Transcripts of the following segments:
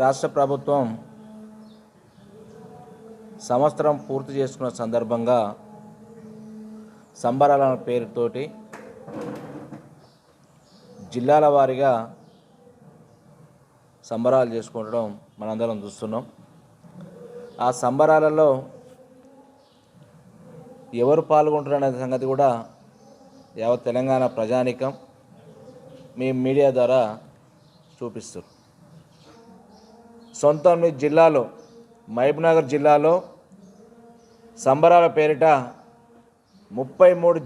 రాష్ట్ర ప్రభుత్వం సంవత్సరం పూర్తి చేసుకున్న సందర్భంగా సంబరాల పేరుతోటి జిల్లాల వారీగా సంబరాలు చేసుకోవడం మనందరం చూస్తున్నాం. ఆ సంబరాలలో ఎవరు పాల్గొంటున్నారనే సంగతి కూడా యావత్ తెలంగాణ ప్రజానీకం మీ మీడియా ద్వారా చూపిస్తారు. సొంతం మీ జిల్లాలో మహబూబ్నగర్ జిల్లాలో సంబరాల పేరిట 33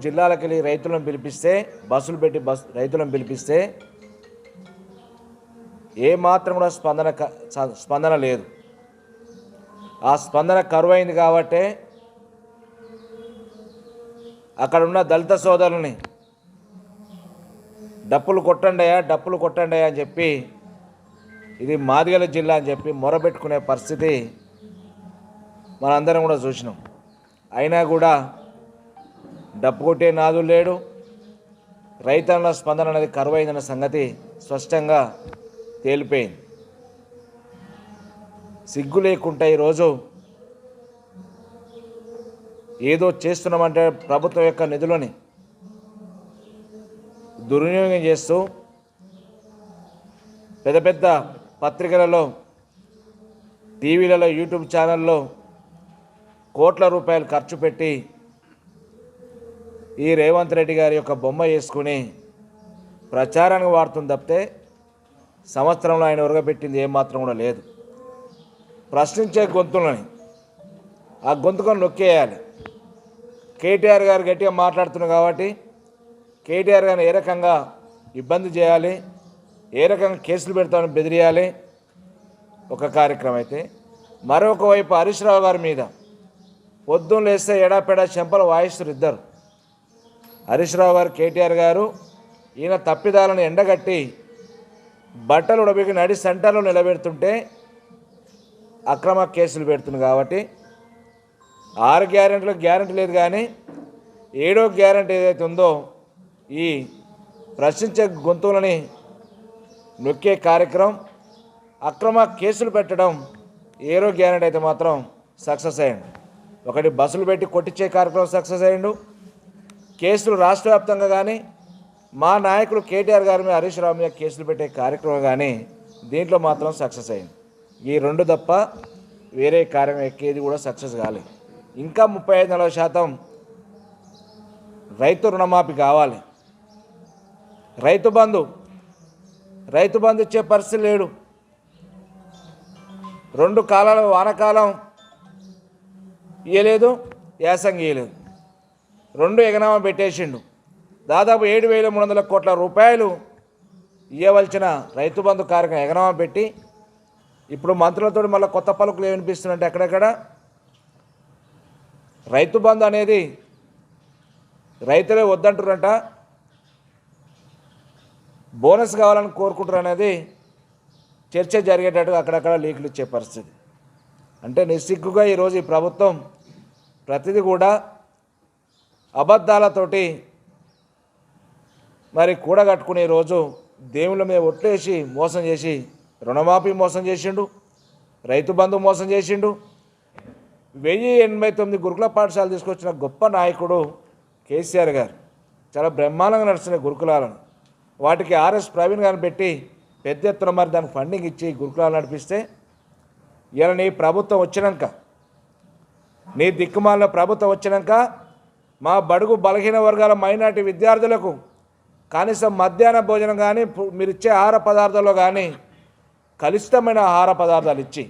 జిల్లాలకెళ్ళి రైతులను పిలిపిస్తే బస్సులు పెట్టి రైతులను పిలిపిస్తే ఏమాత్రం కూడా స్పందన లేదు. ఆ స్పందన కరువైంది కాబట్టే అక్కడ ఉన్న దళిత సోదరుల్ని డప్పులు కొట్టండి అని చెప్పి ఇది మాదిగల జిల్లా అని చెప్పి మొరబెట్టుకునే పరిస్థితి మనందరం కూడా చూసినాం. అయినా కూడా డప్పు కొట్టే నాదు లేడు. రైతన్న స్పందన అనేది కరువైందన్న సంగతి స్పష్టంగా తేలిపోయింది. సిగ్గు లేకుండా ఈరోజు ఏదో చేస్తున్నామంటే ప్రభుత్వం యొక్క నిధులని దుర్వినియోగం చేస్తూ పెద్ద పెద్ద పత్రికలలో, టీవీలలో, యూట్యూబ్ ఛానల్లో కోట్ల రూపాయలు ఖర్చు పెట్టి ఈ రేవంత్ రెడ్డి గారి యొక్క బొమ్మ వేసుకుని ప్రచారానికి వాడుతుంది తప్పితే సంవత్సరంలో ఆయన ఉరగబెట్టింది ఏమాత్రం కూడా లేదు. ప్రశ్నించే గొంతులని ఆ గొంతుకొని నొక్కేయాలి. కేటీఆర్ గారు గట్టిగా మాట్లాడుతున్నారు కాబట్టి కేటీఆర్ గారిని ఏ రకంగా ఇబ్బంది చేయాలి, ఏ రకంగా కేసులు పెడతామని బెదిరియాలి ఒక కార్యక్రమం అయితే, మరొక వైపు హరీష్ రావు గారి మీద పొద్దున్న లేస్తే ఎడాపెడా చెంపలు వాయిస్తారు ఇద్దరు. హరీష్ రావు గారు, కేటీఆర్ గారు ఈయన తప్పిదాలను ఎండగట్టి బట్టలు ఉడబెకి నడి సెంటర్లో నిలబెడుతుంటే అక్రమ కేసులు పెడుతుంది. కాబట్టి 6 గ్యారెంటీలకు గ్యారెంటీ లేదు, కానీ 7వ గ్యారెంటీ ఏదైతే ఉందో ఈ ప్రశ్నించే గొంతులని నొక్కే కార్యక్రమం, అక్రమ కేసులు పెట్టడం 7వ గ్యారెంటీ అయితే మాత్రం సక్సెస్ అయ్యిండు. ఒకటి బస్సులు పెట్టి కొట్టించే కార్యక్రమం సక్సెస్ అయ్యిండు. కేసులు రాష్ట్ర వ్యాప్తంగా కానీ మా నాయకులు కేటీఆర్ గారి మీద, హరీష్ రావు మీద కేసులు పెట్టే కార్యక్రమం కానీ దీంట్లో మాత్రం సక్సెస్ అయ్యింది. ఈ 2 తప్ప వేరే కార్యక్రమం ఎక్కేది కూడా సక్సెస్ కాలేదు. ఇంకా 35-40% రైతు రుణమాఫీ కావాలి. రైతు బంధు ఇచ్చే పరిస్థితి లేడు. 2 కాలాలు వానకాలం ఇవ్వలేదు, యాసంగి ఇవ్వలేదు, 2 ఎగనామా పెట్టేసిండు. దాదాపు 7,300 కోట్ల రూపాయలు ఇవ్వవలసిన రైతు బంధు కార్యక్రమం ఎగనామా పెట్టి ఇప్పుడు మంత్రులతో మళ్ళీ కొత్త పలుకులు ఏమనిపిస్తుందంటే అక్కడక్కడ రైతు బంధు అనేది రైతులే వద్దంటారంట, బోనస్ కావాలని కోరుకుంటారు అనేది చర్చ జరిగేటట్టుగా అక్కడక్కడ లీకులు ఇచ్చే పరిస్థితి. అంటే నిస్సిగ్గుగా ఈరోజు ఈ ప్రభుత్వం ప్రతిదీ కూడా అబద్ధాలతోటి మరి కూడగట్టుకునే రోజు దేవుళ్ళ మీద ఒట్లేసి మోసం చేసి రుణమాఫీ మోసం చేసిండు, రైతు బంధు మోసం చేసిండు. 1089 గురుకుల పాఠశాలలు తీసుకొచ్చిన గొప్ప నాయకుడు కేసీఆర్ గారు. చాలా బ్రహ్మాండంగా నడుస్తున్నాయి గురుకులాలను. వాటికి ఆర్ఎస్ ప్రవీణ్ గారిని పెట్టి పెద్ద ఎత్తున మరి దానికి ఫండింగ్ ఇచ్చి గురుకులాలు నడిపిస్తే ఇలా నీ ప్రభుత్వం వచ్చినాక, నీ దిక్కుమాలిన ప్రభుత్వం వచ్చినాక మా బడుగు బలహీన వర్గాల మైనార్టీ విద్యార్థులకు కనీసం మధ్యాహ్న భోజనం కానీ మీరు ఇచ్చే ఆహార పదార్థాల్లో కానీ కలుషితమైన ఆహార పదార్థాలు ఇచ్చి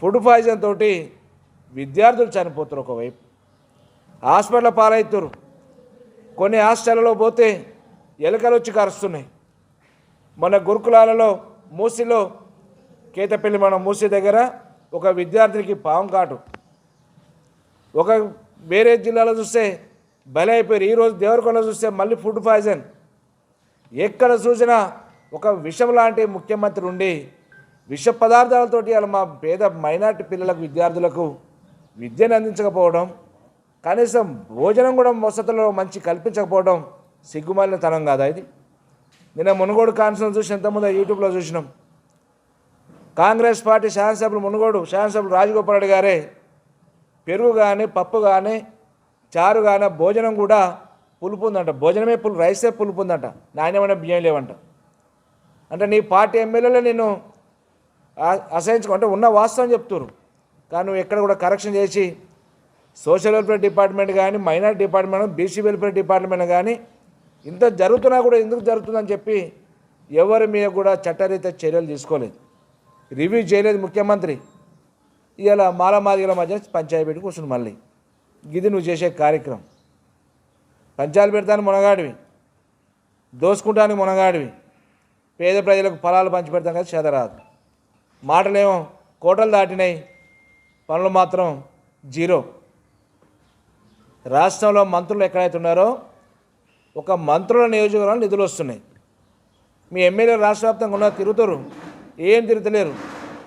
ఫుడ్ పాయిజన్ తోటి విద్యార్థులు చనిపోతారు. ఒకవైపు హాస్పిటల్ పాలవుతారు. కొన్ని హాస్టళ్లలో పోతే ఎలుకలు వచ్చి కరుస్తున్నాయి. మన గురుకులాలలో మూసిలో కేతపల్లి మన మూసి దగ్గర ఒక విద్యార్థినికి పాము కాటు, ఒక వేరే జిల్లాలో చూస్తే బలి అయిపోయారు. ఈరోజు దేవరకొండ చూస్తే మళ్ళీ ఫుడ్ పాయిజన్. ఎక్కడ చూసినా ఒక విషం లాంటి ముఖ్యమంత్రి ఉండి విష పదార్థాలతోటి అలా మా పేద మైనార్టీ పిల్లలకు విద్యార్థులకు విద్యను అందించకపోవడం, కనీసం భోజనం కూడా వసతుల్లో మంచి కల్పించకపోవడం సిగ్గుమాలిన తనం కాదా ఇది? నిన్న మునుగోడు కాన్ఫరెన్స్ చూసి ఎంతమంది యూట్యూబ్లో చూసినాం. కాంగ్రెస్ పార్టీ శాసనసభ్యులు మునుగోడు శాసనసభ్యులు రాజగోపాల్ రెడ్డి గారే పెరుగు కానీ పప్పు కానీ చారు కానీ భోజనం కూడా పులుపు ఉందంట. భోజనమే పులుపు, రైసే పులుపు ఉందంట, నాణ్యమైన బియ్యం లేవంట. అంటే నీ పార్టీ ఎమ్మెల్యేలే నేను అసహించుకుంటే ఉన్న వాస్తవం చెప్తున్నారు. కానీ నువ్వు ఎక్కడ కూడా కరెక్షన్ చేసి సోషల్ వెల్ఫేర్ డిపార్ట్మెంట్ కానీ, minority department, BC welfare department కానీ ఇంత జరుగుతున్నా కూడా ఎందుకు జరుగుతుందని చెప్పి ఎవరి మీద కూడా చట్టరీత్యా చర్యలు తీసుకోలేదు, రివ్యూ చేయలేదు ముఖ్యమంత్రి. ఇలా మాలమాదిగల మధ్య పంచాయతీ పెట్టి కూర్చుని మళ్ళీ ఇది నువ్వు చేసే కార్యక్రమం. పంచాయతీ పెడతాను మునగాడివి, దోసుకుంటానికి మునగాడివి, పేద ప్రజలకు ఫలాలు పంచిపెడతాం కదా చేదరాదు. మాటలేమో కోటలు దాటినాయి, పనులు మాత్రం జీరో. రాష్ట్రంలో మంత్రులు ఎక్కడైతే ఉన్నారో ఒక మంత్రుల నియోజకవర్గాలు నిధులు వస్తున్నాయి. మీ ఎమ్మెల్యేలు రాష్ట్ర వ్యాప్తంగా ఉన్న తిరుగుతారు, ఏం తిరుగుతలేరు.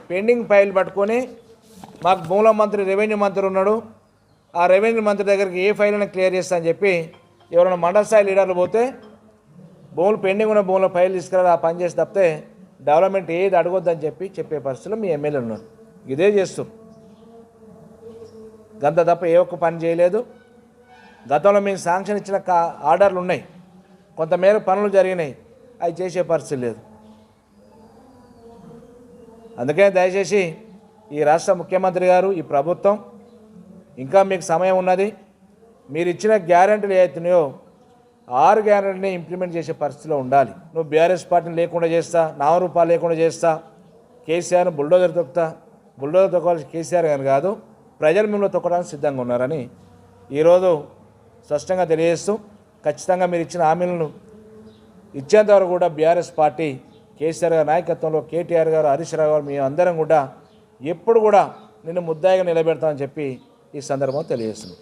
పెండింగ్ ఫైల్ పట్టుకొని మాకు మూల మంత్రి రెవెన్యూ మంత్రి ఉన్నాడు, ఆ రెవెన్యూ మంత్రి దగ్గరికి ఏ ఫైల్ అయినా క్లియర్ చేస్తా అని చెప్పి ఎవరైనా మండల స్థాయి లీడర్లు పోతే భూములు పెండింగ్ ఉన్న భూముల ఫైల్ తీసుకురా ఆ పని చేసి తప్పితే డెవలప్మెంట్ ఏది అడగొద్దని చెప్పే పరిస్థితుల్లో మీ ఎమ్మెల్యేలు ఉన్నారు. ఇదే చేస్తారు, గంత తప్ప ఏ ఒక్క పని చేయలేదు. గతంలో మేము శాంక్షన్ ఇచ్చిన ఆర్డర్లు ఉన్నాయి, కొంతమేర పనులు జరిగినాయి, అవి చేసే పరిస్థితి లేదు. అందుకే దయచేసి ఈ రాష్ట్ర ముఖ్యమంత్రి గారు, ఈ ప్రభుత్వం ఇంకా మీకు సమయం ఉన్నది. మీరు ఇచ్చిన గ్యారెంటీలు ఏవైతున్నాయో 6 గ్యారెంటీని ఇంప్లిమెంట్ చేసే పరిస్థితిలో ఉండాలి. నువ్వు బీఆర్ఎస్ పార్టీని లేకుండా చేస్తా, నామరూపాలు లేకుండా చేస్తా, కేసీఆర్ను బుల్డోజర్ తొక్కాల్సి కేసీఆర్ గారు కాదు, ప్రజలు మిమ్మల్ని తొక్కడానికి సిద్ధంగా ఉన్నారని ఈరోజు స్పష్టంగా తెలియజేస్తూ, ఖచ్చితంగా మీరు ఇచ్చిన హామీలను ఇచ్చేంత వరకు కూడా బీఆర్ఎస్ పార్టీ కేసీఆర్ గారి నాయకత్వంలో కేటీఆర్ గారు, హరీష్ రావు గారు, మేము అందరం కూడా ఎప్పుడు కూడా నిన్ను ముద్దాయిగా నిలబెడతామని చెప్పి ఈ సందర్భంగా తెలియజేస్తున్నాం.